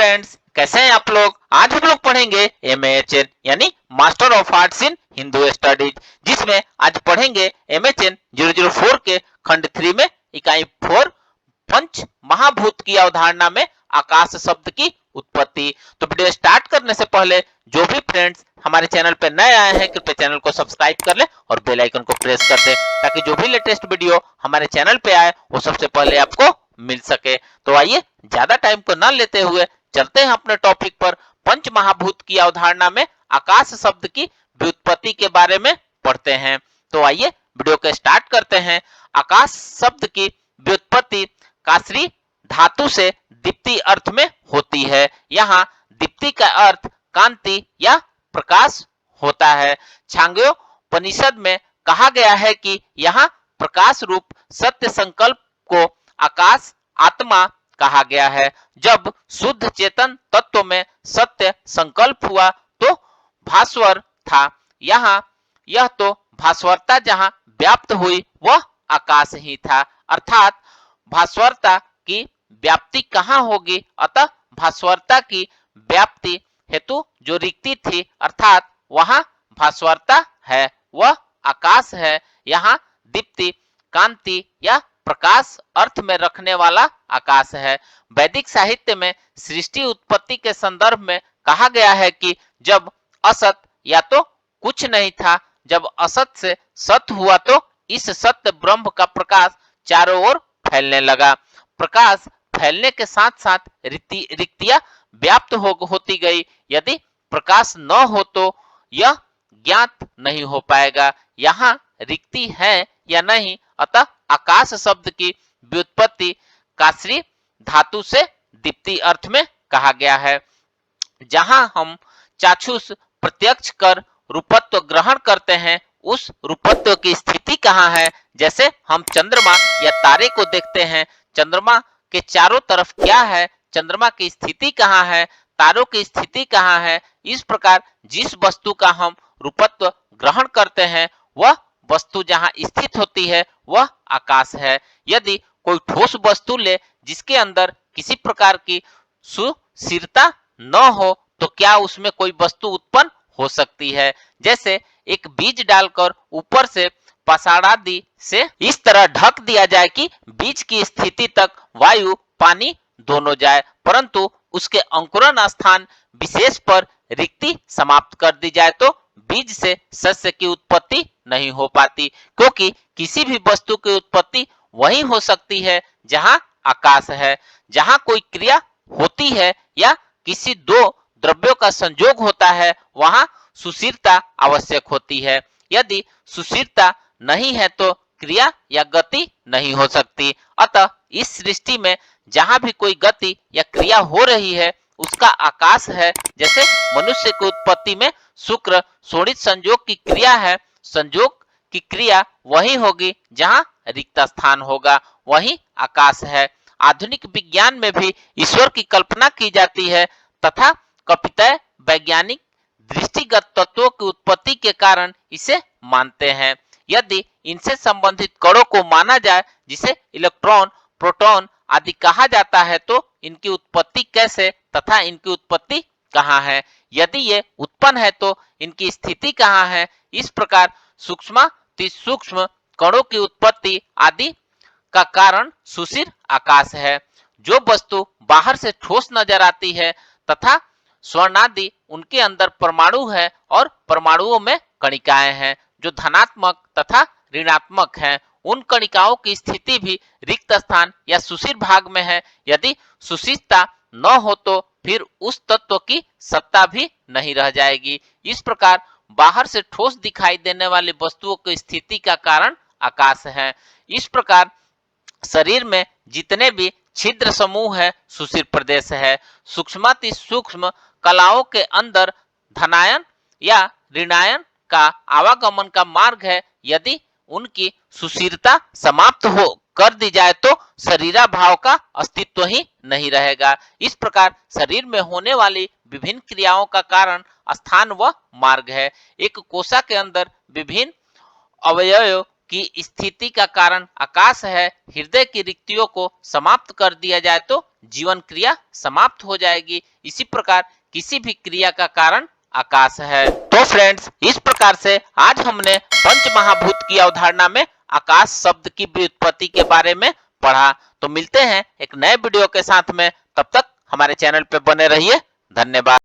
Friends, कैसे हैं आप लोग। आज हम लोग पढ़ेंगे MAHN यानी master of arts in Hindu studies, जिसमें आज पढ़ेंगे MHN 004 के खंड 3 में इकाई 4 पंच महाभूत की अवधारणा में आकाश शब्द की उत्पत्ति। तो वीडियो स्टार्ट करने से पहले जो भी फ्रेंड्स हमारे चैनल पे नए आए हैं कृपया चैनल को सब्सक्राइब कर ले और बेल आइकन को प्रेस कर दे, ताकि जो भी लेटेस्ट वीडियो हमारे चैनल पे आए वो सबसे पहले आपको मिल सके। तो आइए ज्यादा टाइम को न लेते हुए चलते हैं अपने टॉपिक पर। पंच महाभूत की अवधारणा में आकाश शब्द की व्युत्पत्ति के बारे में पढ़ते हैं। तो आइए वीडियो को स्टार्ट करते हैं। आकाश शब्द की व्युत्पत्ति कासरी धातु से दीप्ति अर्थ में होती है। यहाँ दीप्ति का अर्थ कांति या प्रकाश होता है। छांदोग्योपनिषद में कहा गया है कि यहाँ प्रकाश रूप सत्य संकल्प को आकाश आत्मा कहा गया है। जब शुद्ध चेतन तत्व में सत्य संकल्प हुआ तो भास्वर था। यहाँ यह तो भास्वरता जहाँ व्याप्त हुई वह आकाश ही था, अर्थात भास्वरता की व्याप्ति कहाँ होगी। अतः भास्वरता की व्याप्ति हेतु जो रिक्ति थी अर्थात वहां भास्वरता है, वह आकाश है। यहाँ दीप्ति कांति या प्रकाश अर्थ में रखने वाला आकाश है। वैदिक साहित्य में सृष्टि उत्पत्ति के संदर्भ में कहा गया है कि जब असत या तो कुछ नहीं था, जब असत से सत हुआ तो इस सत्य ब्रह्म का प्रकाश चारों ओर फैलने लगा। प्रकाश फैलने के साथ साथ रिक्तियां व्याप्त होती गई। यदि प्रकाश न हो तो यह ज्ञात नहीं हो पाएगा यहाँ रिक्ति है या नहीं। अतः आकाश शब्द की व्युत्पत्ति कासरी धातु से दीप्ति अर्थ में कहा गया है। जहां हम चाक्षुष प्रत्यक्ष कर रूपत्व ग्रहण करते हैं उस रूपत्व की स्थिति कहाँ है। जैसे हम चंद्रमा या तारे को देखते हैं, चंद्रमा के चारों तरफ क्या है, चंद्रमा की स्थिति कहाँ है, तारों की स्थिति कहाँ है। इस प्रकार जिस वस्तु का हम रूपत्व ग्रहण करते हैं वह वस्तु जहाँ स्थित होती है वह आकाश है। यदि कोई ठोस वस्तु ले जिसके अंदर किसी प्रकार की सुस्थिरता न हो तो क्या उसमें कोई वस्तु उत्पन्न हो सकती है। जैसे एक बीज डालकर ऊपर से पसारादि से इस तरह ढक दिया जाए कि बीज की स्थिति तक वायु पानी दोनों जाए, परंतु उसके अंकुरण स्थान विशेष पर रिक्ति समाप्त कर दी जाए तो बीज से सस्य की उत्पत्ति नहीं हो पाती, क्योंकि किसी भी वस्तु की उत्पत्ति वही हो सकती है जहां आकाश है। जहां कोई क्रिया होती है या किसी दो द्रव्यों का संयोग होता है वहां सुस्थिरता आवश्यक होती है। यदि सुस्थिरता नहीं है तो क्रिया या गति नहीं हो सकती। अतः इस सृष्टि में जहां भी कोई गति या क्रिया हो रही है उसका आकाश है। जैसे मनुष्य की उत्पत्ति में शुक्र शोणित संयोग की क्रिया है, संयोग की क्रिया वही होगी जहां रिक्त स्थान होगा, वही आकाश है। आधुनिक विज्ञान में भी ईश्वर की कल्पना की जाती है तथा कपितः वैज्ञानिक दृष्टिगत तत्वों की उत्पत्ति के कारण इसे मानते हैं। यदि इनसे संबंधित कणों को माना जाए जिसे इलेक्ट्रॉन प्रोटॉन आदि कहा जाता है तो इनकी उत्पत्ति कैसे तथा इनकी उत्पत्ति कहाँ है, यदि ये उत्पन्न है तो इनकी स्थिति कहाँ है। इस प्रकार सूक्ष्म सूक्ष्म कणों की उत्पत्ति आदि का कारण सुशिर आकाश है। जो वस्तु बाहर से ठोस नजर आती है तथा स्वर्णादि उनके अंदर परमाणु है और परमाणुओं में कणिकाएं हैं जो धनात्मक तथा ऋणात्मक हैं। उन कणिकाओं की स्थिति भी रिक्त स्थान या सुशिर भाग में है। यदि सुशिरता न हो तो फिर उस तत्व की सत्ता भी नहीं रह जाएगी। इस प्रकार बाहर से ठोस दिखाई देने वाली वस्तुओं की स्थिति का कारण आकाश है। इस प्रकार शरीर में जितने भी छिद्र समूह है सुशिर प्रदेश है। सूक्ष्माति सूक्ष्म कलाओं के अंदर धनायन या ऋणायन का आवागमन का मार्ग है। यदि उनकी सुशिरता समाप्त हो कर दी जाए तो शरीरा भाव का अस्तित्व ही नहीं रहेगा। इस प्रकार शरीर में होने वाली विभिन्न क्रियाओं का कारण स्थान व मार्ग है। एक कोशा के अंदर विभिन्न अवयव की स्थिति का कारण आकाश है। हृदय की रिक्तियों को समाप्त कर दिया जाए तो जीवन क्रिया समाप्त हो जाएगी। इसी प्रकार किसी भी क्रिया का कारण आकाश है। तो फ्रेंड्स, इस प्रकार से आज हमने पंच महाभूत की अवधारणा में आकाश शब्द की व्युत्पत्ति के बारे में पढ़ा। तो मिलते हैं एक नए वीडियो के साथ में, तब तक हमारे चैनल पे बने रहिए। धन्यवाद।